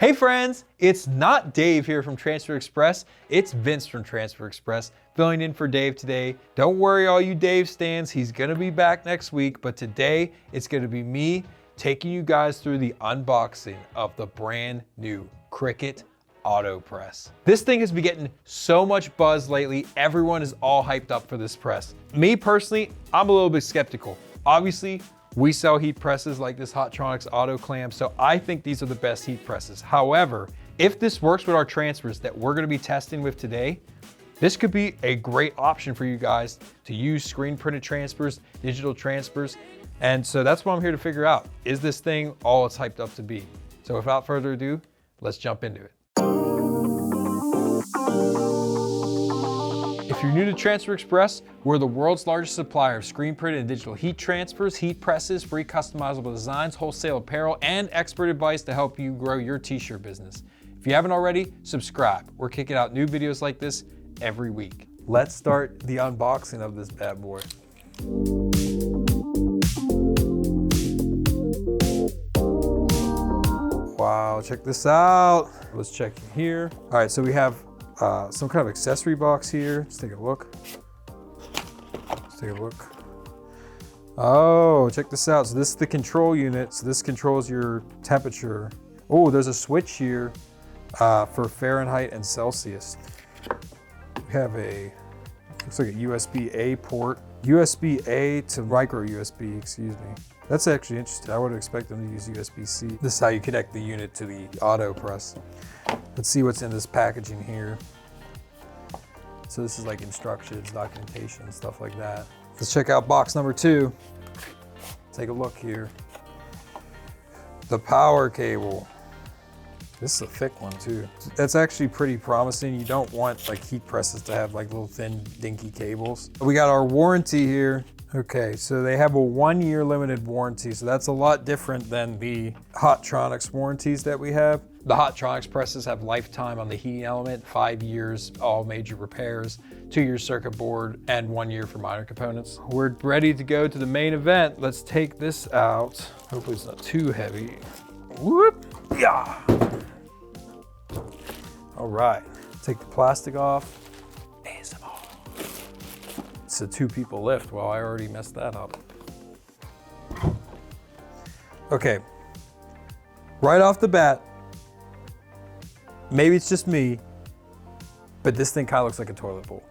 Hey friends, it's not Dave here from Transfer Express, it's Vince from Transfer Express, filling in for Dave today. Don't worry all you Dave stans, he's gonna be back next week, but today it's gonna be me taking you guys through the unboxing of the brand new Cricut Auto Press. This thing has been getting so much buzz lately, everyone is all hyped up for this press. Me personally, I'm a little bit skeptical. Obviously, we sell heat presses like this Hotronix Auto Clamp, so I think these are the best heat presses. However, if this works with our transfers that we're gonna be testing with today, this could be a great option for you guys to use screen printed transfers, digital transfers, and so that's what I'm here to figure out. Is this thing all it's hyped up to be? So without further ado, let's jump into it. If you're new to Transfer Express, we're the world's largest supplier of screen printed and digital heat transfers, heat presses, free customizable designs, wholesale apparel, and expert advice to help you grow your t-shirt business. If you haven't already, subscribe. We're kicking out new videos like this every week. Let's start the unboxing of this bad boy. Wow, check this out. Let's check in here. All right, so we have some kind of accessory box here. Let's take a look. Oh, check this out. So this is the control unit. So this controls your temperature. Oh, there's a switch here for Fahrenheit and Celsius. We have looks like a USB-A port. USB-A to micro USB, excuse me. That's actually interesting. I would expect them to use USB-C. This is how you connect the unit to the Auto Press. Let's see what's in this packaging here. So this is like instructions, documentation, stuff like that. Let's check out box number 2. Take a look here. The power cable. This is a thick one too. That's actually pretty promising. You don't want like heat presses to have like little thin dinky cables. We got our warranty here. Okay, so they have a 1-year limited warranty. So that's a lot different than the Hotronix warranties that we have. The Hotronix presses have lifetime on the heating element, 5 years, all major repairs, 2-year circuit board, and 1 year for minor components. We're ready to go to the main event. Let's take this out. Hopefully it's not too heavy. Whoop, yeah. All right, take the plastic off. It's a 2-people lift. Well, I already messed that up. Okay, right off the bat, maybe it's just me, but this thing kind of looks like a toilet bowl.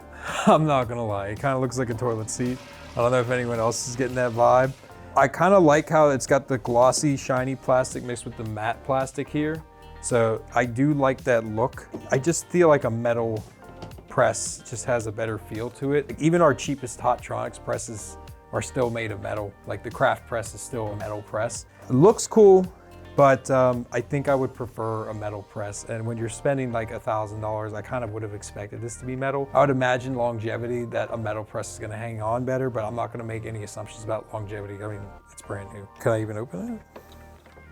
I'm not gonna lie, it kind of looks like a toilet seat. I don't know if anyone else is getting that vibe. I kind of like how it's got the glossy, shiny plastic mixed with the matte plastic here. So I do like that look. I just feel like a metal press just has a better feel to it. Even our cheapest Hotronix presses are still made of metal. Like the craft press is still a metal press. It looks cool, but I think I would prefer a metal press. And when you're spending like $1,000, I kind of would have expected this to be metal. I would imagine longevity that a metal press is gonna hang on better, but I'm not gonna make any assumptions about longevity. I mean, it's brand new. Can I even open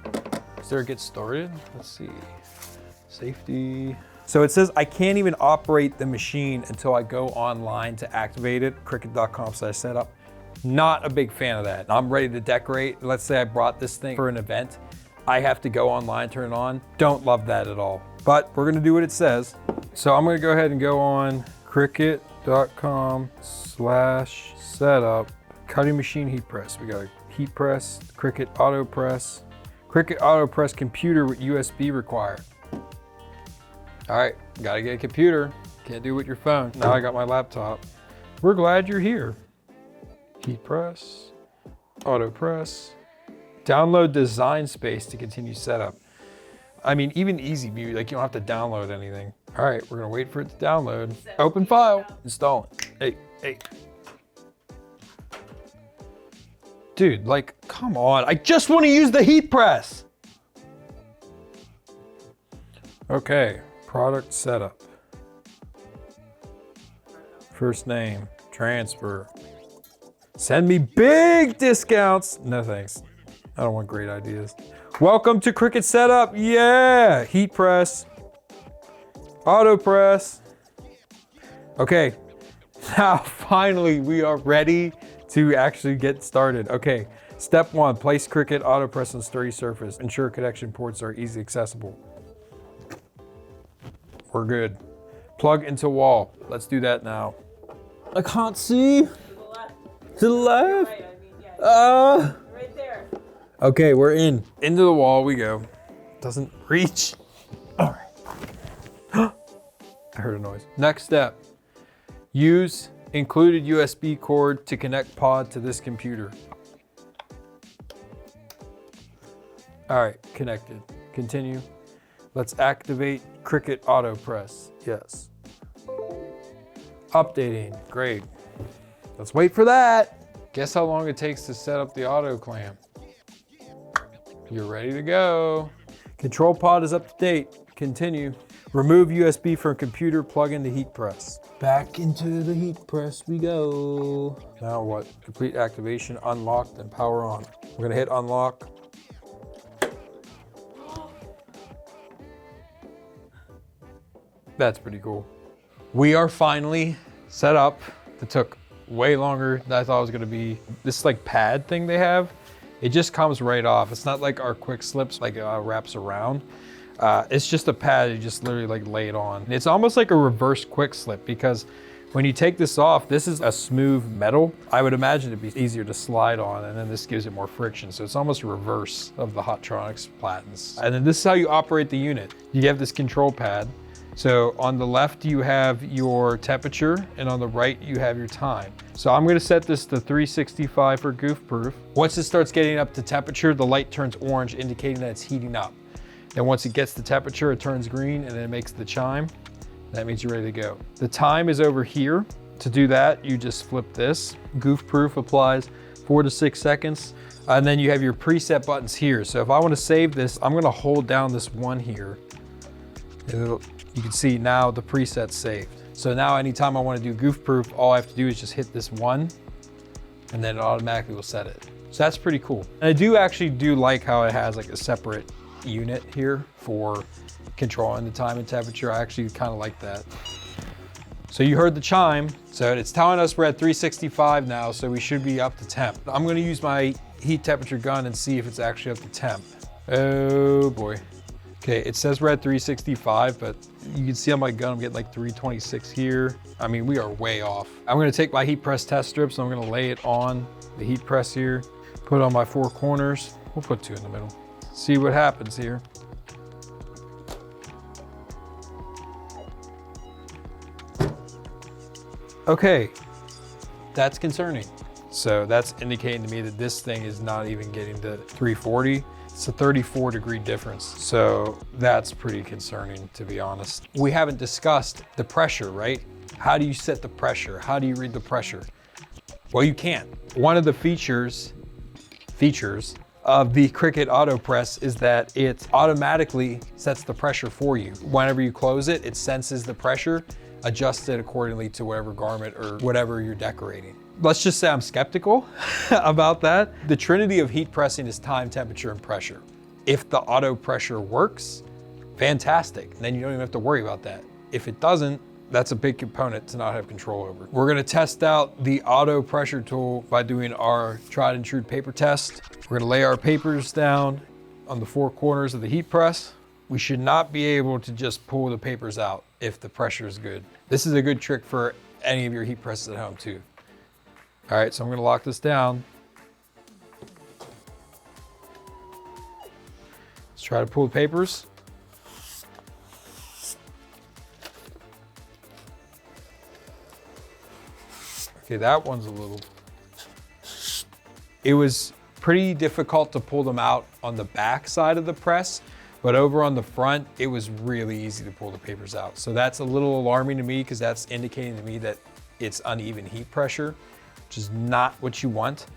it? Is there a get started? Let's see, safety. So it says I can't even operate the machine until I go online to activate it, cricut.com/setup. Not a big fan of that. I'm ready to decorate. Let's say I brought this thing for an event. I have to go online, turn it on. Don't love that at all. But we're gonna do what it says. So I'm gonna go ahead and go on cricut.com/setup. Cutting machine heat press. We got a heat press, Cricut Auto Press. Cricut Auto Press computer with USB required. All right, gotta get a computer. Can't do it with your phone. Now I got my laptop. We're glad you're here. Heat press, Auto Press. Download design space to continue setup. I mean, even easy view, like you don't have to download anything. All right, we're gonna wait for it to download. Open file, install it. Hey. Dude, like, come on. I just wanna use the heat press. Okay. Product setup. First name, transfer. Send me big discounts. No thanks. I don't want great ideas. Welcome to Cricut Setup. Yeah, heat press, Auto Press. Okay, now finally we are ready to actually get started. Okay, step 1, place Cricut AutoPress on sturdy surface. Ensure connection ports are easily accessible. We're good. Plug into wall. Let's do that now. I can't see. To the left. To the left. Right, I mean, yeah. Right there. Okay, we're in. Into the wall we go. Doesn't reach. All right. I heard a noise. Next step. Use included USB cord to connect pod to this computer. All right, connected. Continue. Let's activate Cricut AutoPress. Yes. Updating. Great. Let's wait for that. Guess how long it takes to set up the auto clamp. You're ready to go. Control pod is up to date. Continue. Remove USB from computer, plug in the heat press. Back into the heat press we go. Now what? Complete activation, unlocked, and power on. We're gonna hit unlock. That's pretty cool. We are finally set up. It took way longer than I thought it was gonna be. This like pad thing they have, it just comes right off. It's not like our quick slips, like wraps around. It's just a pad, you just literally like lay it on. It's almost like a reverse quick slip because when you take this off, this is a smooth metal. I would imagine it'd be easier to slide on, and then this gives it more friction. So it's almost a reverse of the Hotronix platens. And then this is how you operate the unit. You have this control pad. So on the left, you have your temperature, and on the right, you have your time. So I'm gonna set this to 365 for goof proof. Once it starts getting up to temperature, the light turns orange, indicating that it's heating up. Then once it gets the temperature, it turns green, and then it makes the chime. That means you're ready to go. The time is over here. To do that, you just flip this. Goof proof applies 4 to 6 seconds. And then you have your preset buttons here. So if I wanna save this, I'm gonna hold down this one here. You can see now the preset's saved. So now anytime I want to do goof proof, all I have to do is just hit this one and then it automatically will set it. So that's pretty cool. And I do actually like how it has like a separate unit here for controlling the time and temperature. I actually kind of like that. So you heard the chime. So it's telling us we're at 365 now, so we should be up to temp. I'm gonna use my heat temperature gun and see if it's actually up to temp. Oh boy. Okay, it says we're at 365, but you can see on my gun, I'm getting like 326 here. I mean, we are way off. I'm gonna take my heat press test strip, so I'm gonna lay it on the heat press here, put it on my 4 corners. We'll put 2 in the middle. See what happens here. Okay, that's concerning. So that's indicating to me that this thing is not even getting to 340. It's a 34-degree difference. So that's pretty concerning, to be honest. We haven't discussed the pressure, right? How do you set the pressure? How do you read the pressure? Well, you can't. One of the features of the Cricut Auto Press is that it automatically sets the pressure for you. Whenever you close it, it senses the pressure, adjusts it accordingly to whatever garment or whatever you're decorating. Let's just say I'm skeptical about that. The trinity of heat pressing is time, temperature, and pressure. If the auto pressure works, fantastic. Then you don't even have to worry about that. If it doesn't, that's a big component to not have control over. We're gonna test out the auto pressure tool by doing our tried and true paper test. We're gonna lay our papers down on the 4 corners of the heat press. We should not be able to just pull the papers out if the pressure is good. This is a good trick for any of your heat presses at home too. All right, so I'm gonna lock this down. Let's try to pull the papers. Okay, that one's a little... It was pretty difficult to pull them out on the back side of the press, but over on the front, it was really easy to pull the papers out. So that's a little alarming to me because that's indicating to me that it's uneven heat pressure, which is not what you want.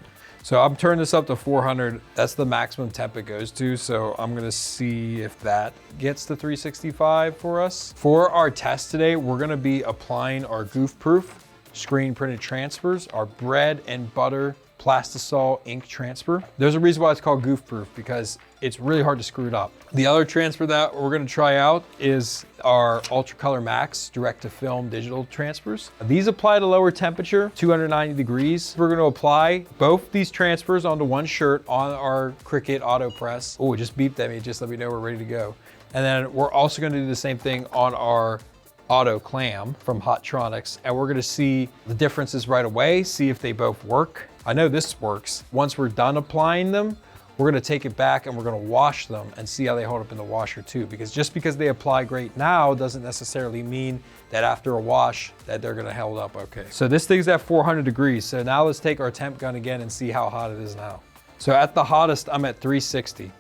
So I'm turning this up to 400. That's the maximum temp it goes to. So I'm gonna see if that gets to 365 for us. For our test today, we're gonna be applying our goof proof screen printed transfers, our bread and butter plastisol ink transfer. There's a reason why it's called goof proof because it's really hard to screw it up. The other transfer that we're gonna try out is our UltraColor Max direct to film digital transfers. These apply to lower temperature, 290 degrees. We're gonna apply both these transfers onto one shirt on our Cricut Auto Press. Oh, it just beeped at me, just let me know we're ready to go. And then we're also gonna do the same thing on our auto clam from Hottronics, and we're gonna see the differences right away, see if they both work. I know this works. Once we're done applying them, we're gonna take it back and we're gonna wash them and see how they hold up in the washer too, because just because they apply great now doesn't necessarily mean that after a wash that they're gonna hold up okay. So this thing's at 400 degrees. So now let's take our temp gun again and see how hot it is now. So at the hottest, I'm at 360.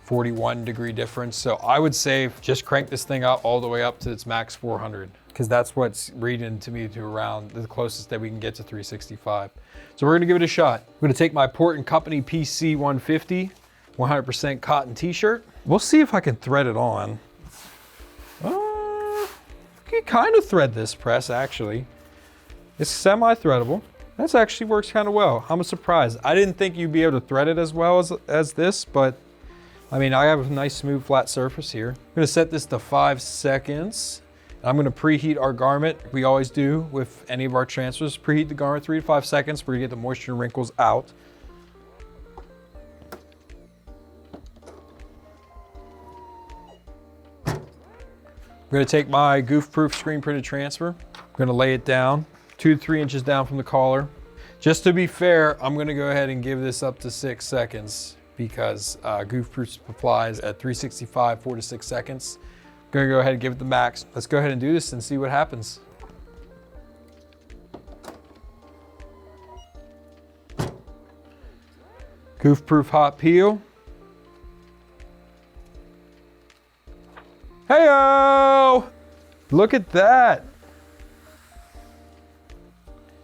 41 degree difference. So I would say just crank this thing out all the way up to its max 400, because that's what's reading to me to around the closest that we can get to 365. So we're gonna give it a shot. I'm gonna take my Port & Company PC 150, 100% cotton t-shirt. We'll see if I can thread it on. You can kind of thread this press actually. It's semi-threadable. That actually works kind of well. I'm surprised. I didn't think you'd be able to thread it as well as this, but I mean, I have a nice smooth flat surface here. I'm gonna set this to 5 seconds. I'm gonna preheat our garment. We always do with any of our transfers. Preheat the garment 3 to 5 seconds. We're gonna get the moisture and wrinkles out. I'm gonna take my Goof-proof screen printed transfer. I'm gonna lay it down 2 to 3 inches down from the collar. Just to be fair, I'm gonna go ahead and give this up to 6 seconds because Goof-proof applies at 365, 4 to 6 seconds. I'm gonna go ahead and give it the max. Let's go ahead and do this and see what happens. Goof-proof hot peel. Hey-o! Look at that.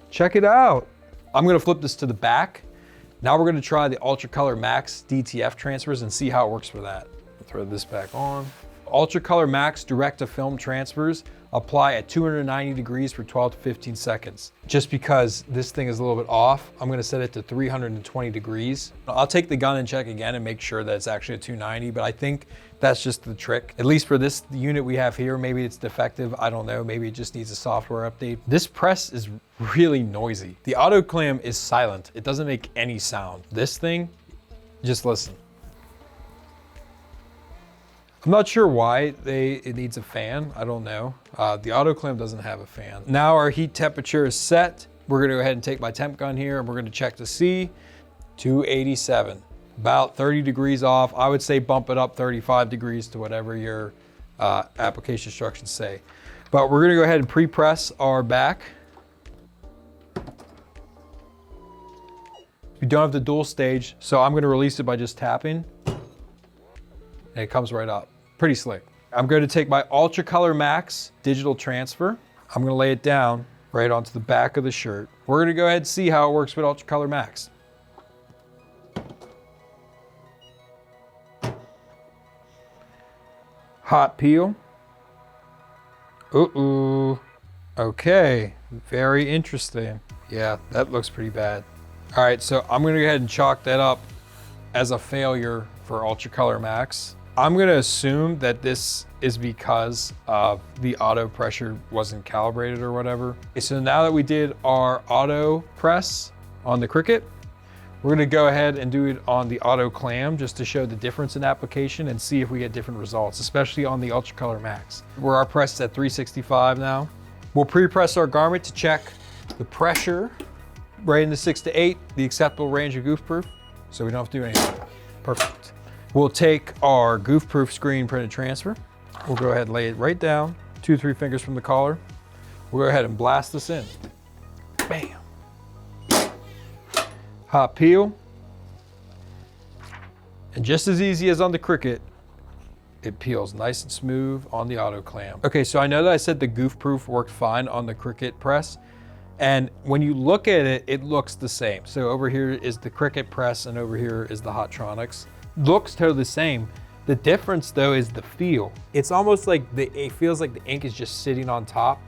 Check it out. I'm gonna flip this to the back. Now we're gonna try the UltraColor Max DTF transfers and see how it works for that. Throw this back on. UltraColor Max direct to film transfers apply at 290 degrees for 12 to 15 seconds. Just because this thing is a little bit off, I'm gonna set it to 320 degrees. I'll take the gun and check again and make sure that it's actually at 290, but I think that's just the trick. At least for this unit we have here, maybe it's defective, I don't know, maybe it just needs a software update. This press is really noisy. The auto clam is silent. It doesn't make any sound. This thing, just listen. I'm not sure why it needs a fan, I don't know. The auto clam doesn't have a fan. Now our heat temperature is set. We're gonna go ahead and take my temp gun here and we're gonna check to see 287. About 30 degrees off. I would say bump it up 35 degrees to whatever your application instructions say. But we're gonna go ahead and pre-press our back. We don't have the dual stage, so I'm gonna release it by just tapping. And it comes right up. Pretty slick. I'm going to take my UltraColor Max digital transfer. I'm going to lay it down right onto the back of the shirt. We're going to go ahead and see how it works with UltraColor Max. Hot peel. Ooh. Okay, very interesting. Yeah, that looks pretty bad. All right, so I'm going to go ahead and chalk that up as a failure for UltraColor Max. I'm gonna assume that this is because the auto pressure wasn't calibrated or whatever. Okay, so now that we did our auto press on the Cricut, we're gonna go ahead and do it on the auto clam just to show the difference in application and see if we get different results, especially on the UltraColor Max. Where our press is at 365 now. We'll pre-press our garment to check the pressure right in the 6 to 8, the acceptable range of Goof-proof, so we don't have to do anything. Perfect. We'll take our Goof-proof screen printed transfer. We'll go ahead and lay it right down, 2 to 3 fingers from the collar. We'll go ahead and blast this in. Bam. Hot peel. And just as easy as on the Cricut, it peels nice and smooth on the auto clam. Okay, so I know that I said the Goof-proof worked fine on the Cricut press. And when you look at it, it looks the same. So over here is the Cricut press and over here is the Hottronics. Looks totally the same. The difference though is the feel. It's almost like it feels like the ink is just sitting on top,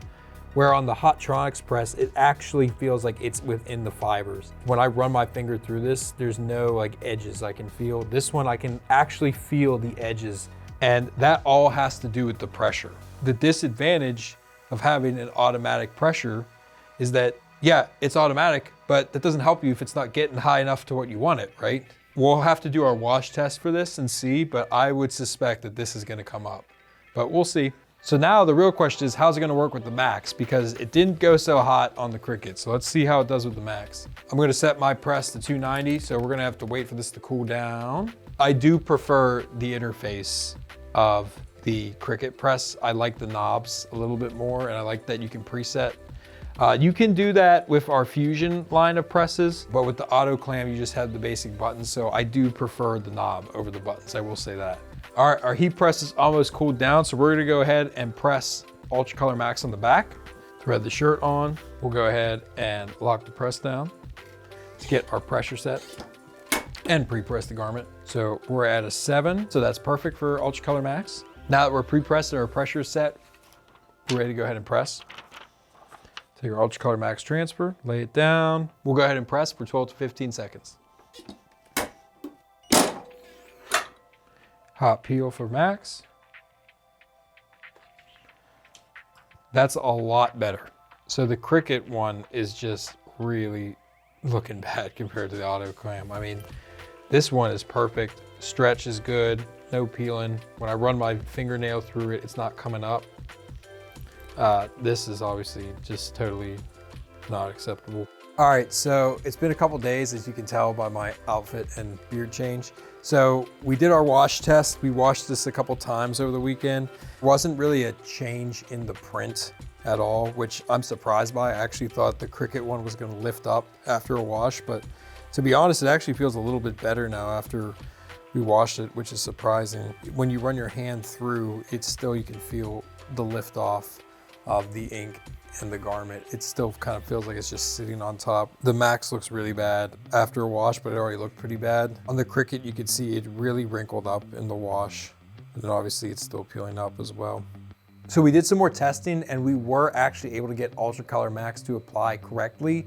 where on the Hottronics press, it actually feels like it's within the fibers. When I run my finger through this, there's no like edges I can feel. This one I can actually feel the edges, and that all has to do with the pressure. The disadvantage of having an automatic pressure is that, yeah, it's automatic, but that doesn't help you if it's not getting high enough to what you want it, right? We'll have to do our wash test for this and see, but I would suspect that this is gonna come up, but we'll see. So now the real question is, how's it gonna work with the Max? Because it didn't go so hot on the Cricut. So let's see how it does with the Max. I'm gonna set my press to 290, so we're gonna have to wait for this to cool down. I do prefer the interface of the Cricut press. I like the knobs a little bit more, and I like that you can preset. You can do that with our Fusion line of presses, but with the Auto Clam, you just have the basic buttons. So I do prefer the knob over the buttons, I will say that. All right, our heat press is almost cooled down, so we're gonna go ahead and press UltraColor Max on the back. Thread the shirt on. We'll go ahead and lock the press down to get our pressure set and pre-press the garment. So we're at a 7, so that's perfect for UltraColor Max. Now that we're pre-pressed and our pressure is set, we're ready to go ahead and press. Take our UltraColor Max transfer, lay it down. We'll go ahead and press for 12 to 15 seconds. Hot peel for Max. That's a lot better. So the Cricut one is just really looking bad compared to the Auto Clam. I mean, this one is perfect. Stretch is good, no peeling. When I run my fingernail through it, it's not coming up. This is obviously just totally not acceptable. All right, so it's been a couple days, as you can tell by my outfit and beard change. So we did our wash test. We washed this a couple times over the weekend. Wasn't really a change in the print at all, which I'm surprised by. I actually thought the Cricut one was gonna lift up after a wash, but to be honest, it actually feels a little bit better now after we washed it, which is surprising. When you run your hand through, it's still, you can feel the lift off of the ink and the garment. It still kind of feels like it's just sitting on top. The Max looks really bad after a wash, but it already looked pretty bad. On the Cricut, you could see it really wrinkled up in the wash. And then obviously it's still peeling up as well. So we did some more testing and we were actually able to get UltraColor Max to apply correctly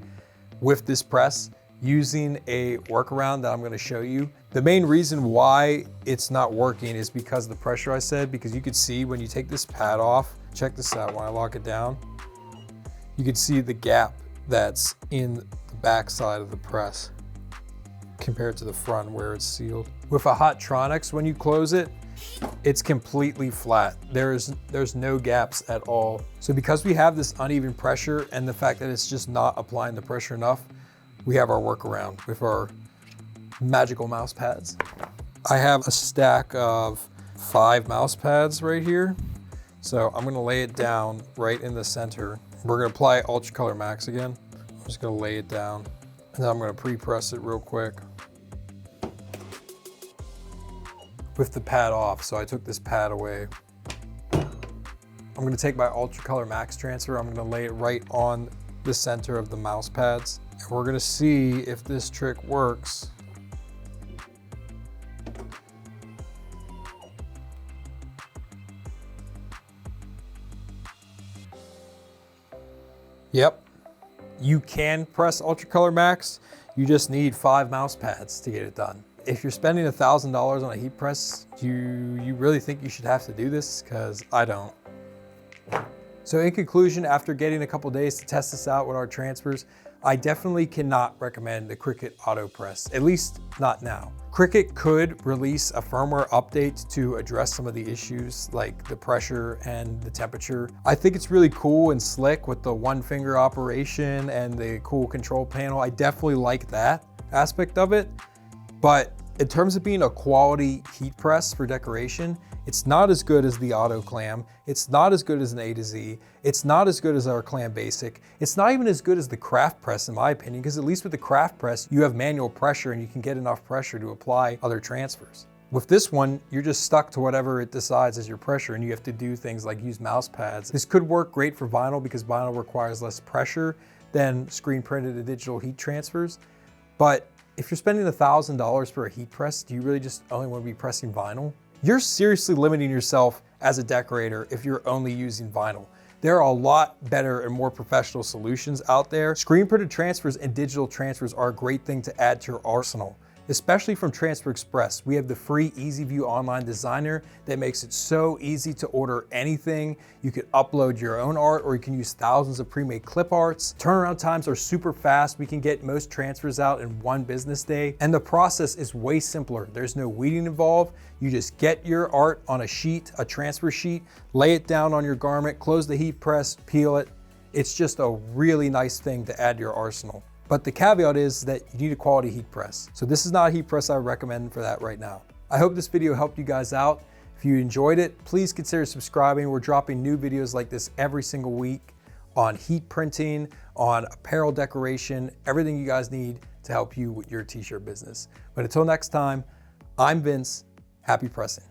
with this press using a workaround that I'm gonna show you. The main reason why it's not working is because of the pressure I said, because you could see when you take this pad off, check this out, when I lock it down, you can see the gap that's in the back side of the press compared to the front where it's sealed. With a Hotronix, when you close it, it's completely flat. There's no gaps at all. So because we have this uneven pressure and the fact that it's just not applying the pressure enough, we have our workaround with our magical mouse pads. I have a stack of 5 mouse pads right here. So I'm gonna lay it down right in the center. We're gonna apply UltraColor Max again. I'm just gonna lay it down and then I'm gonna pre-press it real quick with the pad off. So I took this pad away. I'm gonna take my UltraColor Max transfer. I'm gonna lay it right on the center of the mouse pads. And we're gonna see if this trick works. Yep, you can press UltraColor Max. You just need 5 mouse pads to get it done. If you're spending $1,000 on a heat press, you really think you should have to do this? Because I don't. So in conclusion, after getting a couple days to test this out with our transfers, I definitely cannot recommend the Cricut Auto Press, at least not now. Cricut could release a firmware update to address some of the issues like the pressure and the temperature. I think it's really cool and slick with the 1-finger operation and the cool control panel. I definitely like that aspect of it. But in terms of being a quality heat press for decoration, it's not as good as the Auto Clam. It's not as good as an A to Z. It's not as good as our Clam Basic. It's not even as good as the Craft Press in my opinion, because at least with the Craft Press, you have manual pressure and you can get enough pressure to apply other transfers. With this one, you're just stuck to whatever it decides as your pressure and you have to do things like use mouse pads. This could work great for vinyl because vinyl requires less pressure than screen printed and digital heat transfers. But if you're spending $1,000 for a heat press, do you really just only want to be pressing vinyl? You're seriously limiting yourself as a decorator if you're only using vinyl. There are a lot better and more professional solutions out there. Screen printed transfers and digital transfers are a great thing to add to your arsenal. especially from Transfer Express. We have the free EasyView online designer that makes it so easy to order anything. You can upload your own art, or you can use thousands of pre-made clip arts. Turnaround times are super fast. We can get most transfers out in 1 business day. And the process is way simpler. There's no weeding involved. You just get your art on a sheet, a transfer sheet, lay it down on your garment, close the heat press, peel it. It's just a really nice thing to add to your arsenal. But the caveat is that you need a quality heat press. So this is not a heat press I recommend for that right now. I hope this video helped you guys out. If you enjoyed it, please consider subscribing. We're dropping new videos like this every single week on heat printing, on apparel decoration, everything you guys need to help you with your t-shirt business. But until next time, I'm Vince. Happy pressing.